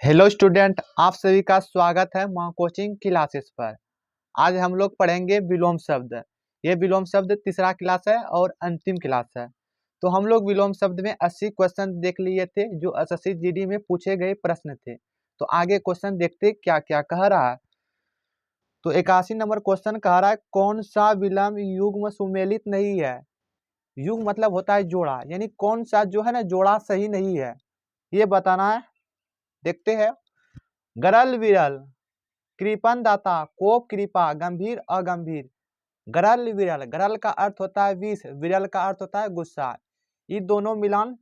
Hello student, आप सभी का स्वागत है माँ कोचिंग क्लासेस पर। आज हम लोग पढ़ेंगे विलोम शब्द। ये विलोम शब्द तीसरा क्लास है और अंतिम क्लास है। तो हम लोग विलोम शब्द में 80 क्वेश्चन देख लिए थे जो एसएससी जीडी में पूछे गए प्रश्न थे। तो आगे क्वेश्चन देखते क्या क्या कह रहा है। तो 81 नंबर क्वेश्चन कह रहा है, कौन सा विलोम युग्म सुमेलित नहीं है। युग्म मतलब होता है जोड़ा, यानी कौन सा जो है ना जोड़ा सही नहीं है, ये बताना है। देखते हैं। गरल विरल, कृपण दाता, कोप कृपा, गंभीर अगंभीर। गरल विरल, गरल का अर्थ होता है विष, विरल का अर्थ होता है गुस्सा। ये दोनों मिलान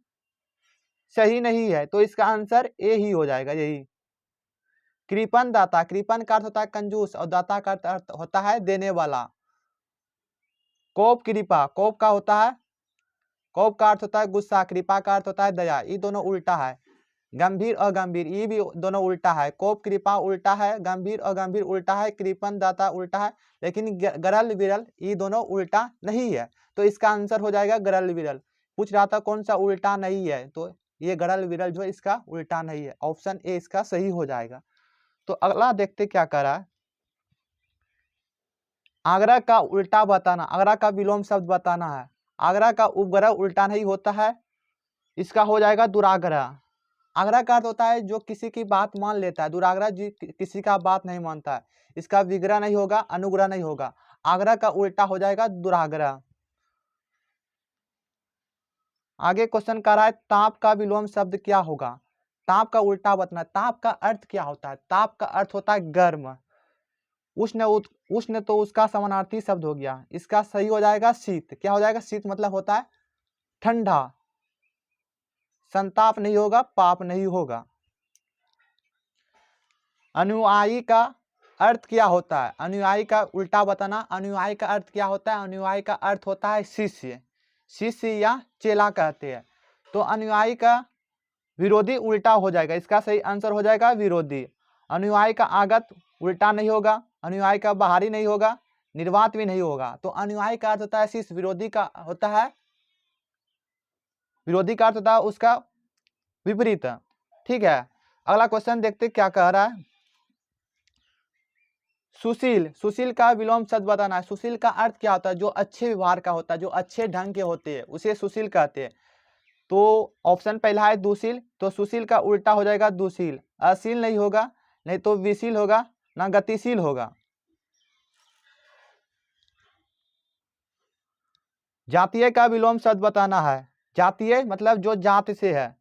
सही नहीं है, तो इसका आंसर ए ही हो जाएगा, यही। कृपण दाता, कृपण का अर्थ होता है कंजूस और दाता का अर्थ होता है देने वाला। कोप कृपा, कोप का होता है, कोप का अर्थ होता है गुस्सा, कृपा का अर्थ होता है दया। ये दोनों उल्टा है। गंभीर अगंभीर, ये भी दोनों उल्टा है। कोप कृपा उल्टा है, गंभीर अगंभीर उल्टा है, कृपण दाता उल्टा है, लेकिन गरल विरल ये दोनों उल्टा नहीं है। तो इसका आंसर हो जाएगा गरल विरल। पूछ रहा था कौन सा उल्टा नहीं है, तो ये गरल विरल जो इसका उल्टा नहीं है, ऑप्शन ए इसका सही हो जाएगा। तो अगला देखते क्या कर रहा है। आगरा का उल्टा बताना, आगरा का विलोम शब्द बताना है। आगरा का उपग्रह उल्टा नहीं होता है, इसका हो जाएगा दुराग्रह। आग्रह का अर्थ होता है जो किसी की बात मान लेता है, दुराग्रह जी किसी का बात नहीं मानता है। इसका विग्रह नहीं होगा, अनुग्रह नहीं होगा। आग्रह का उल्टा हो जाएगा दुराग्रह। आगे क्वेश्चन कर रहा है, ताप का विलोम शब्द क्या होगा। ताप का उल्टा बताना। ताप का अर्थ क्या होता है। ताप का अर्थ होता है गर्म। उष्ण उष्ण तो उसका समानार्थी शब्द हो गया, इसका सही हो जाएगा शीत। क्या हो जाएगा, शीत मतलब होता है ठंडा। संताप नहीं होगा, पाप नहीं होगा। अनुयायी का अर्थ क्या होता है। अनुयायी का उल्टा बताना। अनुयायी का अर्थ क्या होता है। अनुयायी का अर्थ होता है शिष्य, शिष्य या चेला कहते हैं। तो अनुयायी का विरोधी उल्टा हो जाएगा, इसका सही आंसर हो जाएगा विरोधी। अनुयायी का आगत उल्टा नहीं होगा, अनुयायी का बाहरी नहीं होगा, निर्वात भी नहीं होगा। तो अनुयायी का अर्थ होता है शिष्य, विरोधी का होता है, विरोधी का अर्थ होता है उसका विपरीत। ठीक है, अगला क्वेश्चन देखते क्या कह रहा है। सुशील, सुशील का विलोम शब्द बताना है। सुशील का अर्थ क्या होता है, जो अच्छे व्यवहार का होता है, जो अच्छे ढंग के होते हैं उसे सुशील कहते हैं। तो ऑप्शन पहला है दुशील, तो सुशील का उल्टा हो जाएगा दुशील। अशील नहीं होगा, नहीं तो विशील होगा, ना गतिशील होगा। जातीय का विलोम शब्द बताना है। जातीय मतलब जो जात से है,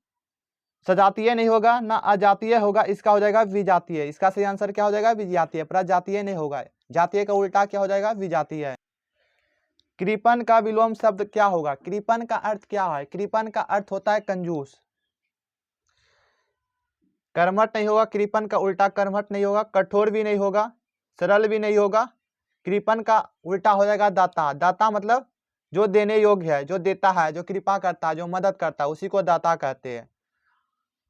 सजातीय नहीं होगा ना अजातीय होगा, इसका हो जाएगा विजातीय। इसका सही आंसर क्या हो जाएगा, विजातीय। प्रजातीय नहीं होगा, जातीय का उल्टा क्या हो जाएगा, विजातीय। कृपण का विलोम शब्द क्या होगा। कृपण का अर्थ क्या है। कृपण का अर्थ होता है कंजूस। कर्मठ नहीं होगा, कृपण का उल्टा कर्मठ नहीं होगा। कठोर भी नहीं होगा, सरल भी नहीं होगा। कृपण का उल्टा हो जाएगा दाता। दाता मतलब जो देने योग्य है, जो देता है, जो कृपा करता है, जो मदद करता है, उसी को दाता कहते हैं।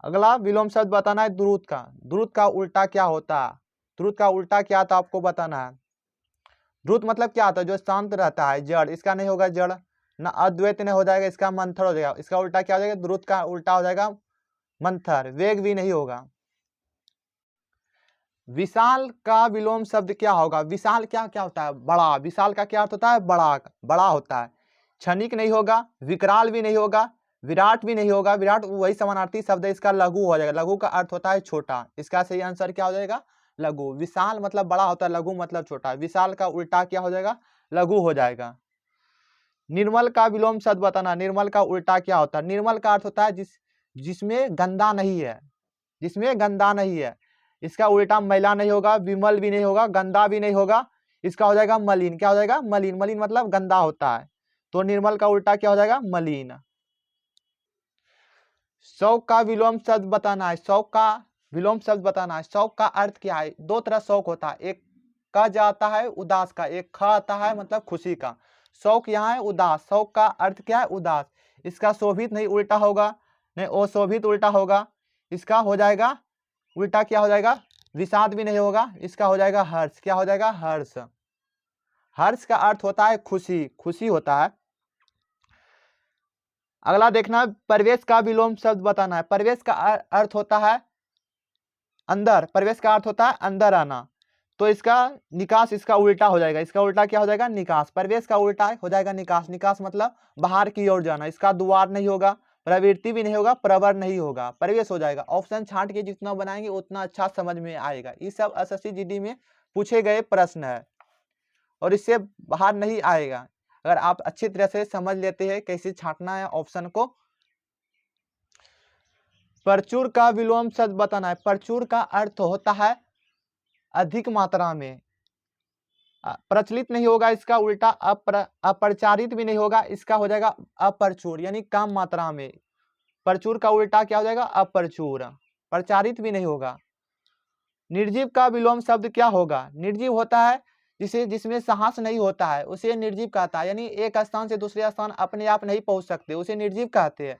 अगला विलोम शब्द बताना है द्रुत का। द्रुत का उल्टा क्या होता है। द्रुत का उल्टा क्या था आपको बताना है। द्रुत मतलब क्या होता है, जो शांत रहता है, जड़। इसका नहीं होगा जड़, ना अद्वैत नहीं हो जाएगा, इसका मंथर हो जाएगा। इसका उल्टा क्या हो जाएगा, द्रुत का उल्टा हो जाएगा मंथर। वेग भी नहीं होगा। विशाल का विलोम शब्द क्या होगा। विशाल क्या क्या होता है, बड़ा। विशाल का क्या अर्थ होता है, बड़ा, बड़ा होता है। क्षणिक नहीं होगा, विकराल भी नहीं होगा, विराट भी नहीं होगा। विराट वही समानार्थी शब्द है, इसका लघु हो जाएगा। लघु का अर्थ होता है छोटा, इसका सही आंसर क्या हो जाएगा, लघु। विशाल मतलब बड़ा होता है, लघु मतलब छोटा। विशाल का उल्टा क्या हो जाएगा, लघु हो जाएगा। निर्मल का विलोम शब्द बताना। निर्मल का उल्टा क्या होता है। निर्मल का अर्थ होता है जिसमें गंदा नहीं है, जिसमें गंदा नहीं है। इसका उल्टा मैला नहीं होगा, विमल भी नहीं होगा, गंदा भी नहीं होगा। इसका हो जाएगा मलिन। क्या हो जाएगा, मलिन। मलिन मतलब गंदा होता है, तो निर्मल का उल्टा क्या हो जाएगा, मलिन। शौक का विलोम शब्द बताना है। शौक का विलोम शब्द बताना है। शौक का अर्थ क्या है। दो तरह शौक होता है, एक क जाता है उदास का, एक ख आता है मतलब खुशी का। शौक यहाँ है उदास। शौक का अर्थ क्या है, उदास। इसका शोभित नहीं उल्टा होगा, नहीं अशोभित उल्टा होगा। इसका हो जाएगा उल्टा क्या हो जाएगा, विषाद भी नहीं होगा, इसका हो जाएगा हर्ष। क्या हो जाएगा, हर्ष। हर्ष का अर्थ होता है खुशी, खुशी होता है। अगला देखना, प्रवेश का विलोम शब्द बताना है। प्रवेश का अर्थ होता है अंदर, प्रवेश का अर्थ होता है अंदर आना, तो इसका निकास इसका उल्टा हो जाएगा। इसका उल्टा क्या हो जाएगा? निकास। प्रवेश का उल्टा हो जाएगा निकास। निकास मतलब बाहर की ओर जाना। इसका द्वार नहीं होगा, प्रवृत्ति भी नहीं होगा, प्रवर नहीं होगा, प्रवेश हो जाएगा। ऑप्शन छांट के जितना बनाएंगे उतना अच्छा समझ में आएगा। ये सब एसएससी जीडी में पूछे गए प्रश्न है और इससे बाहर नहीं आएगा अगर आप अच्छी तरह से समझ लेते हैं कैसे छांटना है ऑप्शन को। प्रचुर का विलोम शब्द बताना है। प्रचुर का अर्थ होता है अधिक मात्रा में। प्रचलित नहीं होगा, इसका उल्टा अप्रचारित भी नहीं होगा, इसका हो जाएगा अप्रचुर यानी कम मात्रा में। प्रचुर का उल्टा क्या हो जाएगा? अप्रचुर। प्रचारित भी नहीं होगा। निर्जीव का विलोम शब्द क्या होगा? निर्जीव होता है जिसमें साहस नहीं होता है, उसे निर्जीव कहता है। यानी एक स्थान से दूसरे स्थान अपने आप नहीं पहुंच सकते, उसे निर्जीव कहते हैं।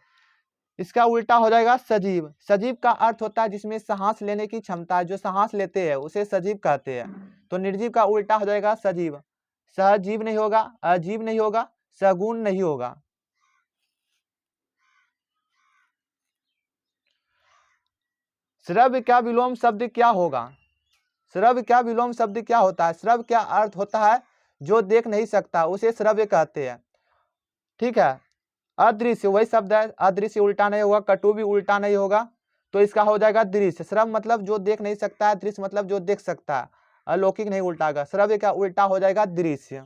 इसका उल्टा हो जाएगा सजीव। सजीव का अर्थ होता है जिसमें सांस लेने की क्षमता है, जो सांस लेते हैं उसे सजीव कहते हैं। तो निर्जीव का उल्टा हो जाएगा सजीव। सजीव नहीं होगा, अजीव नहीं होगा, सगुण नहीं होगा। श्रव्य का विलोम शब्द क्या होगा? श्रव्य का विलोम शब्द क्या होता है? श्रव्य का अर्थ होता है जो देख नहीं सकता, उसे श्रव्य कहते हैं। ठीक है। अदृश्य वही शब्द है, अदृश्य उल्टा नहीं होगा, कटु भी उल्टा नहीं होगा, तो इसका हो जाएगा दृश्य। श्रव्य मतलब जो देख नहीं सकता है, दृश्य मतलब जो देख सकता है, अलौकिक नहीं उल्टा। श्रव्य का उल्टा हो जाएगा दृश्य।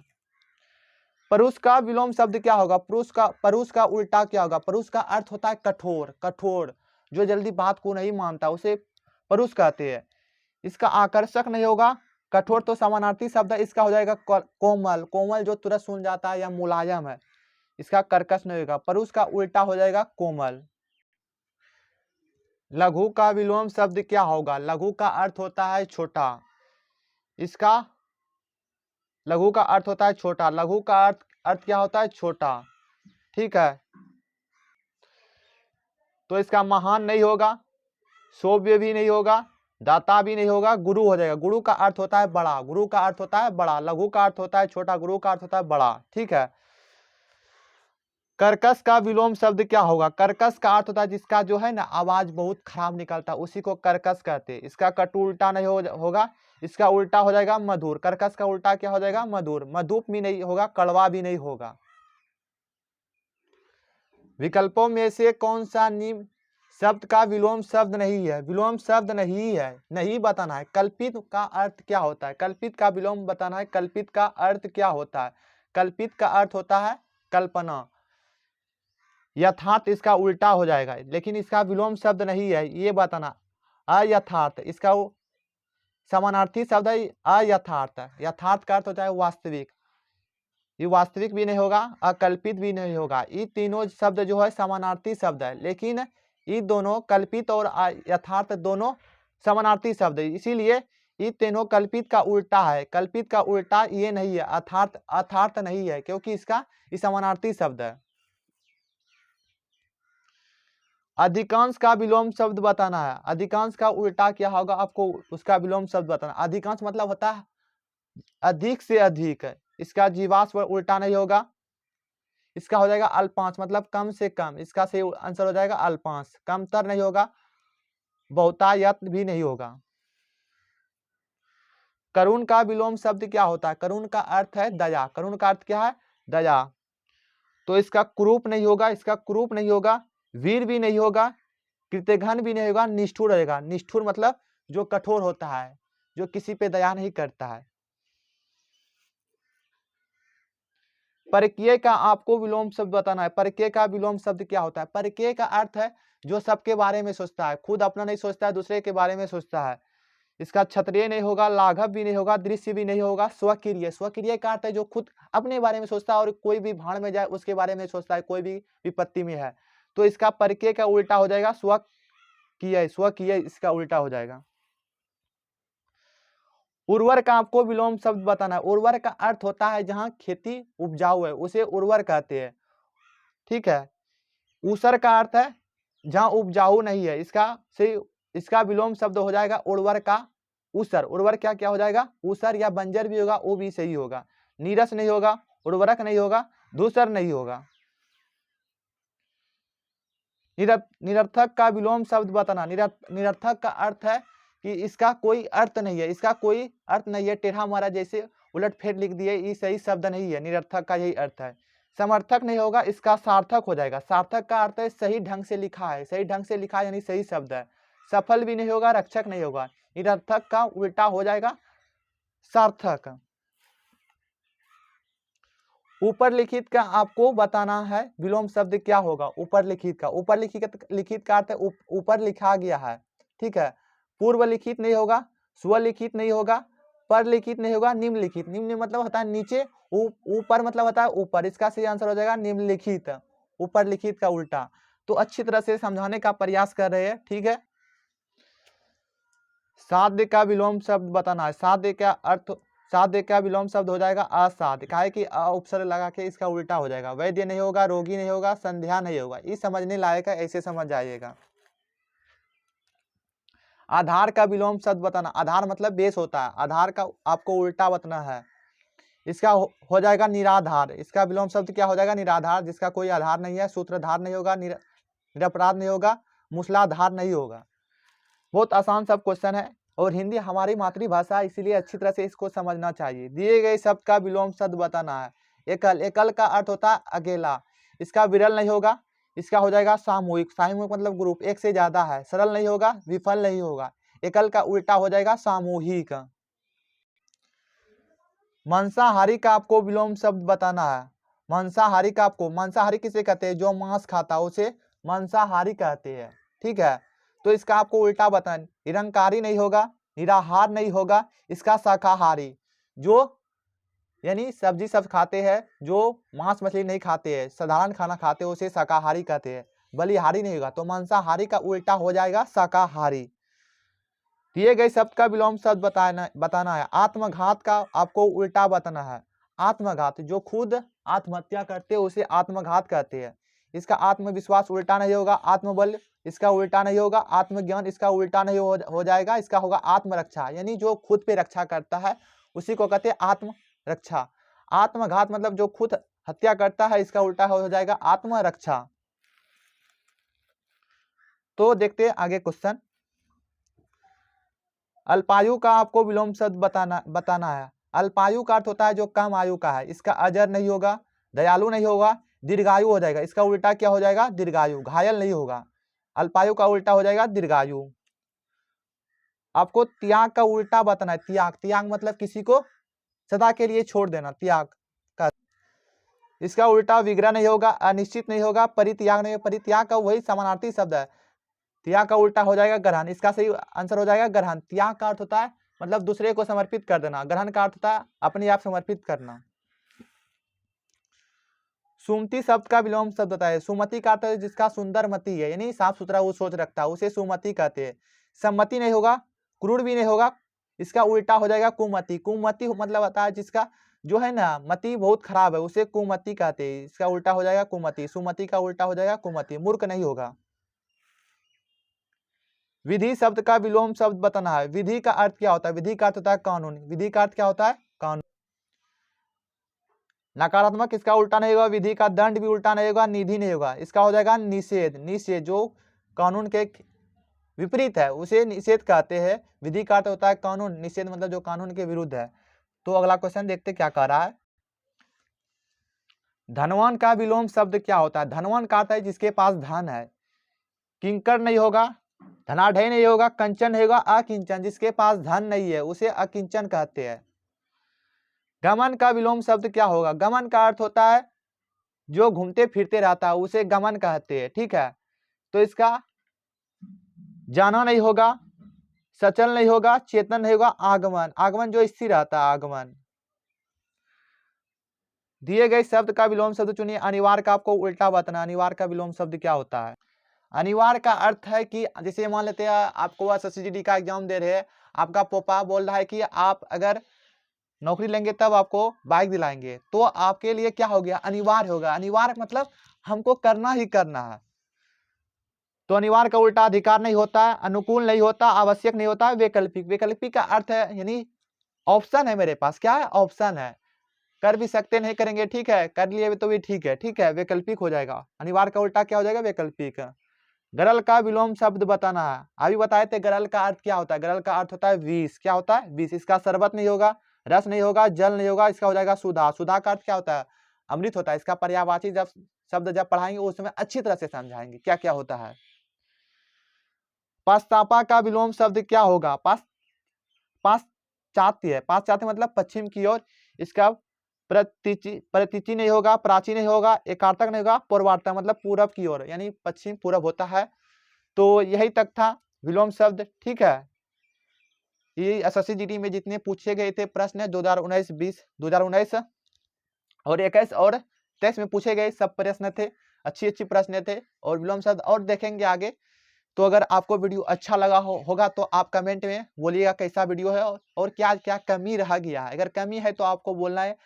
परुष का विलोम शब्द क्या होगा? परुष का उल्टा क्या होगा? परुष का अर्थ होता है कठोर। कठोर जो जल्दी बात को नहीं मानता उसे परुष कहते हैं। इसका आकर्षक नहीं होगा। कठोर तो समानार्थी शब्द है, इसका हो जाएगा कोमल। कोमल जो तुरंत सुन जाता है या मुलायम है, इसका कर्कश नहीं होगा। परुष का उल्टा हो जाएगा कोमल। लघु का विलोम शब्द क्या होगा? लघु का अर्थ होता है छोटा। इसका लघु का अर्थ होता है छोटा। लघु का अर्थ क्या होता है? छोटा। ठीक है। तो इसका महान नहीं होगा, शोभ्य भी नहीं होगा, दाता भी नहीं होगा, गुरु हो जाएगा। गुरु का अर्थ होता है बड़ा। गुरु का अर्थ होता है बड़ा। लघु का अर्थ होता है छोटा, गुरु का अर्थ होता है बड़ा। ठीक है। कर्कश का विलोम शब्द क्या होगा? कर्कश का अर्थ होता है जिसका जो है ना आवाज बहुत खराब निकलता है, उसी को कर्कश कहते हैं। इसका कटु उल्टा नहीं होगा, इसका उल्टा हो जाएगा मधुर। कर्कश का उल्टा क्या हो जाएगा? मधुर। मधुप भी नहीं होगा, कड़वा भी नहीं होगा। विकल्पों में से कौन सा निम्न शब्द का विलोम शब्द नहीं है? विलोम शब्द नहीं है, नहीं बताना है। कल्पित का अर्थ क्या होता है? कल्पित का विलोम बताना है। कल्पित का अर्थ क्या होता है? कल्पित का अर्थ होता है कल्पना। यथार्थ इसका उल्टा हो जाएगा, लेकिन इसका विलोम शब्द नहीं है, ये बताना। अयथार्थ इसका समानार्थी शब्द है अयथार्थ। यथार्थ का अर्थ होता है वास्तविक। ये वास्तविक भी नहीं होगा, अकल्पित भी नहीं होगा। ये तीनों शब्द जो है समानार्थी शब्द है, लेकिन ये दोनों कल्पित और यथार्थ दोनों समानार्थी शब्द है, इसीलिए ये तीनों कल्पित का उल्टा है। कल्पित का उल्टा ये नहीं है, अर्थार्थ नहीं है, क्योंकि इसका ये समानार्थी शब्द है। अधिकांश का विलोम शब्द बताना है। अधिकांश का उल्टा क्या होगा? आपको उसका विलोम शब्द बताना। अधिकांश मतलब होता है अधिक से अधिक है, इसका जीवाश्म उल्टा नहीं होगा। इसका हो जाएगा अल्पांश मतलब कम से कम, इसका सही आंसर हो जाएगा अल्पांश। कमतर नहीं होगा, बहुतायत भी नहीं होगा। करुण का विलोम शब्द क्या होता है? करुण का अर्थ है दया। करुण का अर्थ क्या है? दया। तो इसका कुरूप नहीं होगा, इसका कुरूप नहीं होगा, वीर भी नहीं होगा, कृतघ्न भी नहीं होगा, निष्ठुर रहेगा। निष्ठुर मतलब जो कठोर होता है, जो किसी पे दया नहीं करता है। परकीय का आपको विलोम शब्द बताना है। परकीय का विलोम शब्द क्या होता है? परकीय का अर्थ है जो सबके बारे में सोचता है, खुद अपना नहीं सोचता है, दूसरे के बारे में सोचता है। इसका क्षत्रिय नहीं होगा, लाघव भी नहीं होगा, दृश्य भी नहीं होगा, स्वकीय। स्वकीय का अर्थ है जो खुद अपने बारे में सोचता है और कोई भी भाड़ में जाए उसके बारे में सोचता है, कोई भी विपत्ति में है। तो इसका परकीय का उल्टा हो जाएगा स्वकीय। स्वकीय इसका उल्टा हो जाएगा। उर्वर का आपको विलोम शब्द बताना है। उर्वर का अर्थ होता है जहां खेती उपजाऊ है, उसे उर्वर कहते हैं। ठीक है। ऊसर का अर्थ है जहां उपजाऊ नहीं है, इसका विलोम शब्द हो जाएगा उर्वर का ऊसर। उर्वर क्या क्या हो जाएगा? ऊसर या बंजर भी होगा, वो भी सही होगा। नीरस नहीं होगा, उर्वरक नहीं होगा, धूसर नहीं होगा। निरर्थक का विलोम शब्द बताना। निरर्थक का अर्थ है कि इसका कोई अर्थ नहीं है, इसका कोई अर्थ नहीं है, टेढ़ा मारा जैसे उलट-फेर लिख दिए, ये सही शब्द नहीं है, निरर्थक का यही अर्थ है। समर्थक नहीं होगा, इसका सार्थक हो जाएगा। सार्थक का अर्थ है सही ढंग से लिखा है, सही ढंग से लिखा है यानी सही शब्द है। सफल भी नहीं होगा, रक्षक नहीं होगा। निरर्थक का उल्टा हो जाएगा सार्थक। ऊपर लिखित का आपको बताना है विलोम शब्द क्या होगा। ऊपर लिखित का, ऊपर लिखित का अर्थ है ऊपर लिखा गया है, ठीक है। पूर्व लिखित नहीं होगा, स्वलिखित नहीं होगा, पर लिखित नहीं होगा, निम्नलिखित। निम्न मतलब होता है नीचे, ऊपर मतलब होता है ऊपर। इसका सही आंसर हो जाएगा निम्नलिखित, ऊपर लिखित का उल्टा। तो अच्छी तरह से समझाने का प्रयास कर रहे हैं, ठीक है। साध्य का विलोम शब्द बताना है। साध्य का अर्थ, साध्य का विलोम शब्द हो जाएगा असाध्य। काहे कि अ उपसर्ग लगा के इसका उल्टा हो जाएगा। वैद्य नहीं होगा, रोगी नहीं होगा, संध्या नहीं होगा। ये समझने लायक है, ऐसे समझ जाइएगा। आधार का विलोम शब्द बताना। आधार मतलब बेस होता है, आधार का आपको उल्टा बताना है। इसका हो जाएगा निराधार। इसका विलोम शब्द क्या हो जाएगा? निराधार, जिसका कोई आधार नहीं है। सूत्रधार नहीं होगा, निरपराध नहीं होगा, मूसलाधार नहीं होगा। बहुत आसान सब क्वेश्चन है और हिंदी हमारी मातृभाषा है, इसीलिए अच्छी तरह से इसको समझना चाहिए। दिए गए शब्द का विलोम शब्द बताना है। एकल, एकल का अर्थ होता है अकेला। इसका विरल नहीं होगा, इसका हो जाएगा सामूहिक। सामूहिक मतलब ग्रुप, एक से ज्यादा है। सरल नहीं होगा, विफल नहीं होगा। एकल का उल्टा हो जाएगा सामूहिक। मांसाहारी का आपको विलोम शब्द बताना है। मांसाहारी का आपको, मांसाहारी किसे कहते हैं? जो मांस खाता है उसे मांसाहारी कहते हैं, ठीक है। तो इसका आपको उल्टा बताना। निरंकारी नहीं होगा, निराहार नहीं होगा, इसका शाकाहारी। जो यानी सब्जी सब खाते हैं, जो मांस मछली नहीं खाते हैं, साधारण खाना खाते हैं, उसे शाकाहारी कहते हैं। बलिहारी नहीं होगा, तो मांसाहारी का उल्टा हो जाएगा शाकाहारी। दिए गए शब्द का विलोम शब्द बताना है। आत्मघात का आपको उल्टा बताना है। आत्मघात, जो खुद आत्महत्या करते हैं उसे आत्मघात कहते हैं। इसका आत्मविश्वास उल्टा नहीं होगा, आत्मबल इसका उल्टा नहीं होगा, आत्मज्ञान इसका उल्टा नहीं हो जाएगा। इसका होगा आत्मरक्षा, यानी जो खुद पे रक्षा करता है उसी को कहते हैं आत्मरक्षा। आत्मघात मतलब जो खुद हत्या करता है, इसका उल्टा हो जाएगा आत्मरक्षा। तो देखते हैं आगे क्वेश्चन। अल्पायु का आपको विलोम शब्द बताना है। अल्पायु का अर्थ होता है जो कम आयु का है। इसका अजर नहीं होगा, दयालु नहीं होगा, दीर्घायु हो जाएगा। इसका उल्टा क्या हो जाएगा? दीर्घायु। घायल नहीं होगा, अल्पायु का उल्टा हो जाएगा दीर्घायु। आपको त्याग का उल्टा बताना है। त्याग, त्याग मतलब किसी को सदा के लिए छोड़ देना, त्याग का। इसका उल्टा विग्रह नहीं होगा, अनिश्चित नहीं होगा, परित्याग नहीं होगा। परित्याग का वही समानार्थी शब्द है। त्याग का उल्टा हो जाएगा ग्रहण। इसका सही आंसर हो जाएगा ग्रहण। त्याग का अर्थ होता है मतलब दूसरे को समर्पित कर देना, ग्रहण का अर्थ होता है अपने आप समर्पित करना। सुमति शब्द का विलोम शब्द होता है। सुमति का अर्थ है जिसका सुंदर मति है, यानी साफ सुथरा वो सोच रखता है, उसे सुमति कहते हैं। सम्मति नहीं होगा, क्रूर भी नहीं होगा, इसका उल्टा हो जाएगा कुमति। कुमति मतलब होता है जिसका जो है ना मति बहुत खराब है, उसे कुमति कहते हैं। इसका उल्टा हो जाएगा कुमति। सुमति का उल्टा हो जाएगा कुमति। मूर्ख नहीं होगा। विधि शब्द का विलोम शब्द बताना है। विधि का अर्थ क्या होता है? विधि का अर्थ होता है कानून। विधि का अर्थ क्या होता है? कानून। नकारात्मक, इसका उल्टा नहीं होगा। विधि का दंड भी उल्टा नहीं होगा, निधि नहीं होगा। इसका हो जाएगा निषेध। निषेध जो कानून के विपरीत है उसे निषेध कहते हैं। विधि का अर्थ होता है कानून, निषेध मतलब जो कानून के विरुद्ध है। तो अगला क्वेश्चन देखते क्या कह रहा है। धनवान का विलोम शब्द क्या होता है? धनवान का अर्थ है जिसके पास धन है। किंकर नहीं होगा, धनाढ़ नहीं होगा, कंचन नहीं होगा, अकिंचन। जिसके पास धन नहीं है उसे अकिंचन कहते हैं। गमन का विलोम शब्द क्या होगा? गमन का अर्थ होता है जो घूमते फिरते रहता है उसे गमन कहते हैं, ठीक है। तो इसका जाना नहीं होगा, सचल नहीं होगा, चेतन नहीं होगा, आगमन। आगमन जो स्थिर रहता है, आगमन। दिए गए शब्द का विलोम शब्द चुनिए। अनिवार्य का आपको उल्टा बताना। अनिवार्य का विलोम शब्द क्या होता है? अनिवार्य का अर्थ है कि जैसे मान लेते हैं आपको SSCGD का एग्जाम दे रहे हैं, आपका पापा बोल रहा है कि आप अगर नौकरी लेंगे तब आपको बाइक दिलाएंगे, तो आपके लिए क्या हो गया? अनिवार्य होगा। अनिवार्य मतलब हमको करना ही करना है। तो अनिवार्य का उल्टा अधिकार नहीं होता है, अनुकूल नहीं होता, आवश्यक नहीं होता, वैकल्पिक। वैकल्पिक का अर्थ है यानी ऑप्शन है मेरे पास। क्या है? ऑप्शन है। कर भी सकते, नहीं करेंगे, ठीक है, कर लिए तो भी ठीक है, ठीक है, वैकल्पिक हो जाएगा। अनिवार्य का उल्टा क्या हो जाएगा? वैकल्पिक। गरल का विलोम शब्द बताना है। अभी बताए थे गरल का अर्थ क्या होता है। गरल का अर्थ होता है विष। क्या होता है? विष। इसका शरबत नहीं होगा, रस नहीं होगा, जल नहीं होगा, इसका हो जाएगा सुधा। सुधा का अर्थ क्या होता है? अमृत होता है। इसका पर्यायवाची जब शब्द जब पढ़ाएंगे उसमें अच्छी तरह से समझाएंगे क्या क्या होता है। पाश्चात्य का विलोम शब्द क्या होगा? पाश्चात्य। पाश्चात्य मतलब पश्चिम की ओर। इसका प्रतीचि नहीं होगा, प्राची नहीं होगा, एकार्थक नहीं होगा, पूर्वार्थक मतलब पूरब की ओर, यानी पश्चिम पूरब होता है। तो यही तक था विलोम शब्द। ठीक है, ये एसएससी जीडी में जितने पूछे गए थे प्रश्न 2019, 20, 2019 और 21 और 23 में पूछे गए सब प्रश्न थे, अच्छी प्रश्न थे और विलोम शब्द और देखेंगे आगे। तो अगर आपको वीडियो अच्छा लगा होगा तो आप कमेंट में बोलिएगा कैसा वीडियो है और क्या क्या कमी रह गया है। अगर कमी है तो आपको बोलना है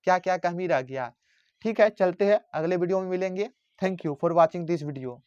क्या क्या कमी रह गया। ठीक है, चलते हैं, अगले वीडियो में मिलेंगे। Thank you for watching this video.